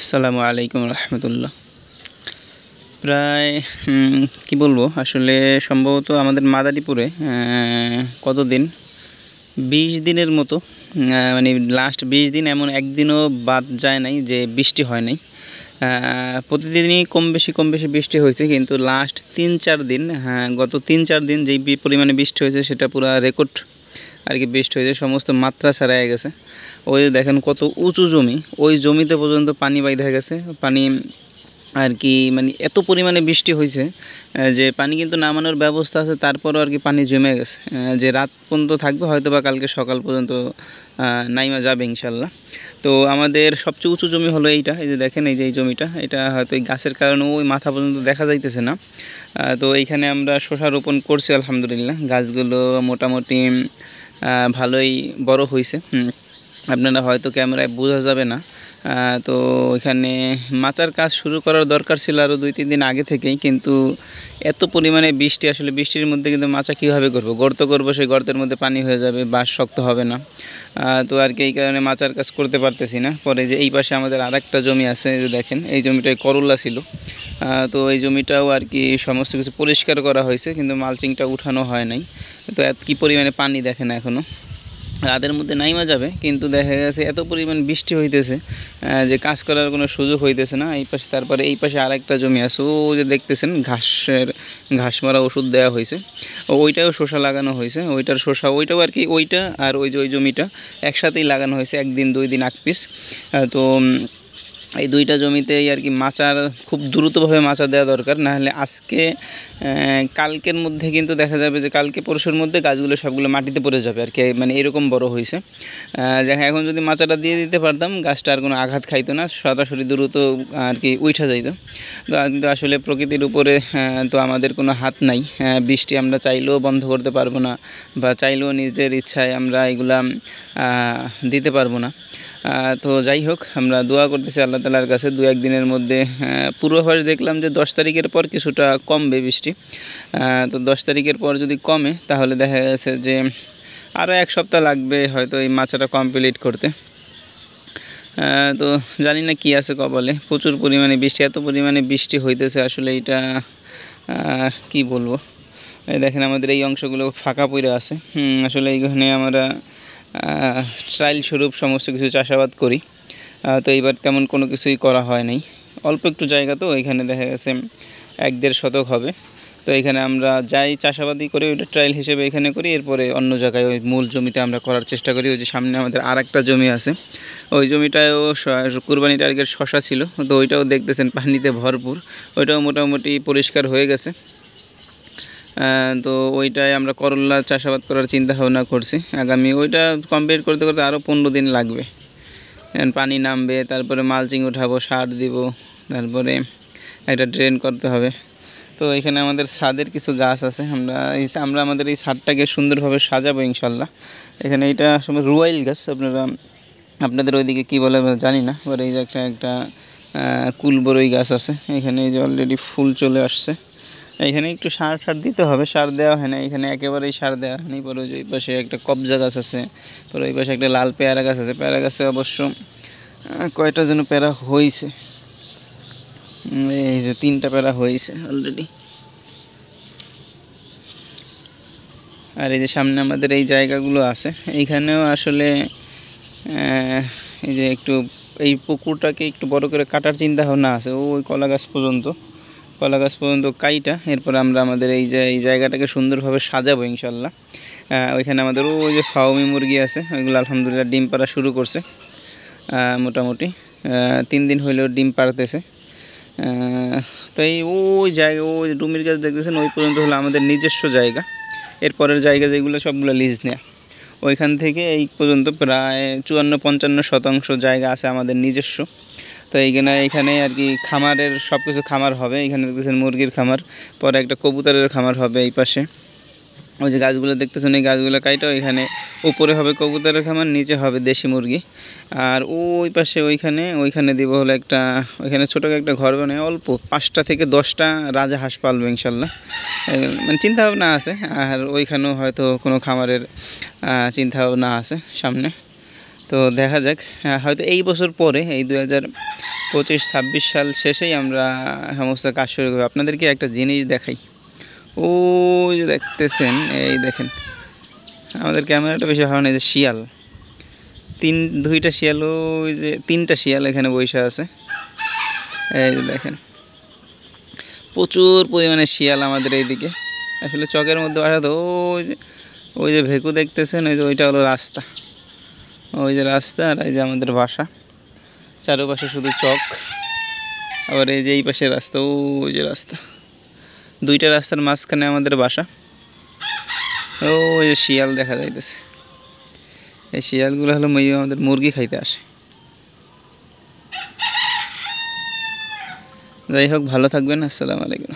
আসসালামু আলাইকুম রহমতুল্লাহ। প্রায় কি বলবো, আসলে সম্ভবত আমাদের মাদারীপুরে কতদিন 20 দিনের মতো, মানে লাস্ট 20 দিন এমন একদিনও বাদ যায় নাই যে বৃষ্টি হয় নাই। প্রতিদিনই কম বেশি বৃষ্টি হয়েছে, কিন্তু লাস্ট 3-4 দিন, গত 3-4 দিন যেই পরিমাণে বৃষ্টি হয়েছে সেটা পুরো রেকর্ড আর কি বৃষ্টি হয়েছে, সমস্ত মাত্রা ছাড়াই গেছে। ওই দেখেন কত উঁচু জমি, ওই জমিতে পর্যন্ত পানি বাইধা গেছে। পানি আর কি মানে এত পরিমাণে বৃষ্টি হয়েছে যে পানি কিন্তু নামানোর ব্যবস্থা আছে, তারপরও আর কি পানি জমে গেছে, যে রাত পর্যন্ত থাকবে, হয়তো বা কালকে সকাল পর্যন্ত নাইমা যাবে ইনশাল্লাহ। তো আমাদের সবচেয়ে উঁচু জমি হলো এইটা, এই যে দেখেন, এই যে এই জমিটা, এটা হয়তো এই গাছের কারণে ওই মাথা পর্যন্ত দেখা যাইতেছে না। তো এইখানে আমরা শসা রোপণ করছি আলহামদুলিল্লাহ। গাছগুলো মোটামুটি ভালোই বড় হয়েছে, আপনারা হয়তো ক্যামেরায় বোঝা যাবে না। তো এখানে মাচার কাজ শুরু করার দরকার ছিল আরও 2-3 দিন আগে থেকেই, কিন্তু এত পরিমাণে বৃষ্টি, আসলে বৃষ্টির মধ্যে কিন্তু মাচা কীভাবে করবো, গর্ত করবো, সেই গর্তের মধ্যে পানি হয়ে যাবে, বাঁশ শক্ত হবে না। তো আর কি এই কারণে মাচার কাজ করতে পারতেছি না। পরে যে এই পাশে আমাদের আরেকটা জমি আছে, এই যে দেখেন, এই জমিটায় করল্লা ছিল। তো এই জমিটাও আর কি সমস্ত কিছু পরিষ্কার করা হয়েছে, কিন্তু মালচিংটা উঠানো হয় নাই। তো এত কী পরিমাণে পানি দেখেন এখনও, রাতের মধ্যে নাইমা যাবে, কিন্তু দেখা গেছে এত পরিমাণ বৃষ্টি হইতেছে যে কাজ করার কোনো সুযোগ হইতেছে না। এই পাশে, তারপরে এই পাশে আরেকটা জমি আছে, ও যে দেখতেছেন ঘাস মারা ওষুধ দেওয়া হয়েছে, ওইটাও শসা লাগানো হয়েছে। ওইটার শসা, ওইটাও আর কি, ওইটা আর ওই যে ওই জমিটা একসাথেই লাগানো হয়েছে, 1-2 দিন আগ পিস। তো এই দুইটা জমিতেই আর কি মাচার খুব দ্রুতভাবে মাচা দেওয়া দরকার, নাহলে আজকে কালকের মধ্যে কিন্তু দেখা যাবে যে কালকে পরশুর মধ্যে গাছগুলো সবগুলো মাটিতে পড়ে যাবে আর কি, মানে এরকম বড় হয়েছে। দেখা এখন যদি মাচাটা দিয়ে দিতে পারতাম, গাছটা আর কোনো আঘাত খাইতো না, সরাসরি দ্রুত আর কি উঠা যাইত। তো কিন্তু আসলে প্রকৃতির উপরে তো আমাদের কোনো হাত নাই। বৃষ্টি আমরা চাইলেও বন্ধ করতে পারবো না, বা চাইলেও নিজের ইচ্ছায় আমরা এগুলা দিতে পারবো না। তো যাই হোক, আমরা দোয়া করতেছি আল্লাহ তাআলার কাছে 2-1 দিনের মধ্যে। পূর্বাভাস দেখলাম যে 10 তারিখের পর কিছুটা কমবে বৃষ্টি। তো 10 তারিখের পর যদি কমে, তাহলে দেখা গেছে যে আরও 1 সপ্তাহ লাগবে হয়তো এই মাচাটা কমপ্লিট করতে। তো জানি না কি আছে কপালে, প্রচুর পরিমাণে বৃষ্টি, এত পরিমাণে বৃষ্টি হইতেছে, আসলে এটা কি বলবো। এই দেখেন আমাদের এই অংশগুলো ফাঁকা পড়ে আছে। আসলে এইখানে আমরা ট্রায়াল স্বরূপ সমস্ত কিছু চাষাবাদ করি। তো এইবার তেমন কোনো কিছুই করা হয় নাই, অল্প একটু জায়গা, তো এখানে দেখা গেছে 1-1.5 শতক হবে। তো এখানে আমরা যাই চাষাবাদই করি, ওইটা ট্রায়াল হিসেবে এখানে করি, এরপরে অন্য জায়গায় ওই মূল জমিতে আমরা করার চেষ্টা করি। ওই যে সামনে আমাদের আরেকটা জমি আছে, ওই জমিটায়ও কুরবানি টার্গেট শসা ছিল, তো ওইটাও দেখতেছেন পানিতে ভরপুর, ওইটাও মোটামুটি পরিষ্কার হয়ে গেছে। তো ওইটাই আমরা করল্লা চাষাবাদ করার চিন্তা ভাবনা করছি আগামী। ওইটা কমপ্লিট করতে করতে আরও 15 দিন লাগবে, পানি নামবে, তারপরে মালচিং উঠাবো, সার দিব, তারপরে একটা ড্রেন করতে হবে। তো এখানে আমাদের ছাদের কিছু গাছ আছে, আমরা আমাদের এই ছাদটাকে সুন্দরভাবে সাজাবো ইনশাল্লাহ। এখানে এটা আসলে রুয়াইল গাছ, আপনাদের ওইদিকে কী বলে জানি না, এবার এই যে একটা কুলবরই গাছ আছে এখানে, এই যে অলরেডি ফুল চলে আসছে। এখানে একটু সার দিতে হবে, সার দেওয়া হয় না এখানে, একেবারেই সার দেওয়া হয়নি। পরে ওই পাশে একটা কবজা গাছ আছে, পরে ওই পাশে একটা লাল পেয়ারা গাছ আছে। পেয়ারা গাছে অবশ্য কয়টা যেন পেয়ারা হয়েছে, এই যে 3টা পেয়ারা হয়েছে অলরেডি। আর এই যে সামনে আমাদের এই জায়গাগুলো আছে, এইখানেও আসলে এই যে একটু এই পুকুরটাকে একটু বড় করে কাটার চিন্তা ভাবনা আছে, ওই কলা গাছ পর্যন্ত কাইটা, এরপর আমরা আমাদের এই জায়গাটাকে সুন্দরভাবে সাজাবো ইনশাল্লাহ। ওইখানে আমাদের ওই যে ফাউমি মুরগি আছে, ওইগুলো আলহামদুলিল্লাহ ডিম পাড়া শুরু করছে, মোটামুটি 3 দিন হইলেও ডিম পাড়তেছে। তো ওই জায়গা, ওই ডুমির গাছ দেখতেছেন, ওই পর্যন্ত হলো আমাদের নিজস্ব জায়গা। এরপরের জায়গা যেগুলো সবগুলো লিজ নেওয়া, ওইখান থেকে এই পর্যন্ত প্রায় 54-55 শতাংশ জায়গা আছে আমাদের নিজস্ব। তো এখানে আর কি খামারের সব কিছু খামার হবে। এখানে দেখতেছেন মুরগির খামার, পরে একটা কবুতরের খামার হবে এই পাশে। ওই যে গাছগুলো দেখতেছেন, এই গাছগুলো কাইটাও এখানে উপরে হবে কবুতরের খামার, নিচে হবে দেশি মুরগি। আর ওই পাশে ওইখানে দিব হলো ওইখানে ছোটো একটা ঘর বানায়, অল্প 5টা থেকে 10টা রাজা হাঁস পালবো ইনশাল্লাহ, মানে চিন্তাভাবনা আছে। আর ওইখানেও হয়তো কোনো খামারের চিন্তাভাবনা আছে সামনে। তো দেখা যাক, হয়তো এই বছর পরে, এই 25-26 সাল শেষেই আমরা সমস্ত কাজ শুরু করব। আপনাদেরকে একটা জিনিস দেখাই, ওই যে দেখতেছেন, এই দেখেন আমাদের ক্যামেরাটা বেশি ভালো না, যে শিয়াল, দুইটা শিয়াল, ওই যে 3টা শিয়াল এখানে বসে আছে। এই যে দেখেন প্রচুর পরিমাণে শিয়াল আমাদের এইদিকে। আসলে চকের মধ্যে বাসা তো, ওই যে ভেকু দেখতেছেন, ওই যে ওইটা হলো রাস্তা, ওই যে রাস্তা, আর এই যে আমাদের বাসা, চারপাশে শুধু চক। আবার এই যে এই পাশে রাস্তা, ওই যে রাস্তা, 2টা রাস্তার মাঝখানে আমাদের বাসা। ওই যে শিয়াল দেখা যাইতেছে, এই শিয়ালগুলো হলো আমাদের মুরগি খাইতে আসে। যাই হোক, ভালো থাকবেন, আসসালামু আলাইকুম।